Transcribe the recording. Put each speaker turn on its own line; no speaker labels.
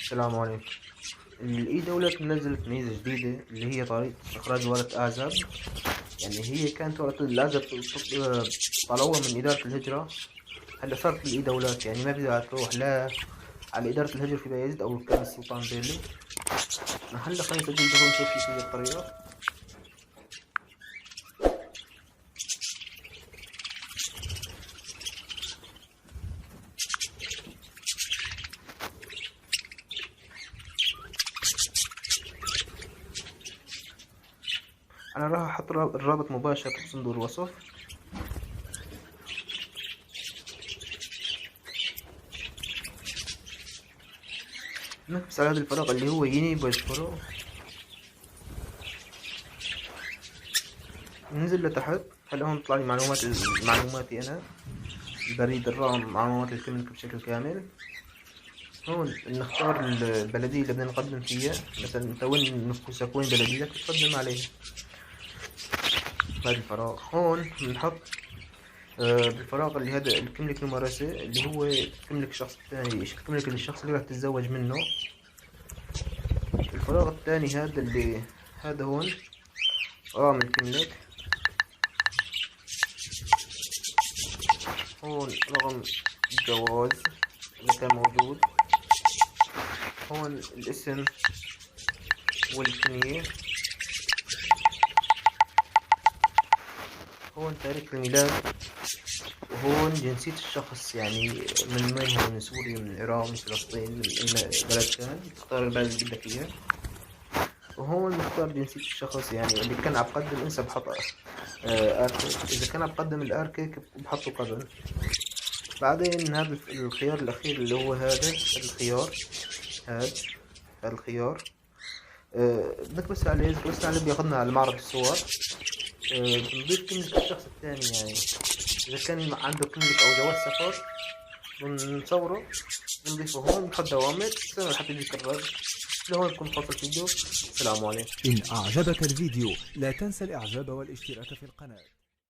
السلام عليكم. الإي دولة نزلت ميزة جديدة اللي هي طريقة استخراج ورقة أعزاب. يعني هي كانت ورقة الأعزاب طلعوها من إدارة الهجرة. هلا صارت الإي دولات، يعني ما بدها تروح لا على إدارة الهجرة في بايزيد أو كان السلطان بيلي. هلا خلينا نسجل دخول نشوف كيف هي الطريقة. أنا راح أحط الرابط مباشر في صندوق الوصف. نكبس على هذا الفراغ اللي هو يني بوجهه، ننزل لتحت. هلا هون طلع لي معلوماتي أنا، البريد الرقم، معلومات الكلينيك بشكل كامل. هون نختار البلدية اللي بدنا نقدم فيها، مثلا انت وين نفوسك، وين بلديتك تقدم عليها. بهذا الفراغ هون بنحط بالفراغ اللي هذا الكملك الممارسة اللي هو كملك الشخص الثاني، كملك الشخص اللي راح تتزوج منه. الفراغ الثاني هذا اللي هذا هون رقم الكملك، هون رقم الجواز إذا كان موجود، هون الاسم والكنية، هون تاريخ الميلاد، وهون جنسية الشخص، يعني من وين هو، من سوريا، من العراق، من فلسطين، من أي بلد كان تختار البلد اللي بدك إياه. وهون نختار جنسية الشخص، يعني اللي كان عم بقدم انسى بحط اركيك، إذا كان عم بقدم الاركيك بحطه قبل. بعدين هذا الخيار الأخير اللي هو هذا الخيار، هذا الخيار بنكبس عليه، إذا كبسنا عليه بياخدنا على معرض الصور. بنضيف كلمة الشخص الثاني، يعني إذا كان عنده كلمة أو جواز سفر بنصوره، بنضيفه هون، بنحط دوامات استنى لحتى يجيك الرد. لهون بكون خلص الفيديو. السلام عليكم.
إن أعجبك الفيديو لا تنسى الإعجاب والاشتراك في القناة.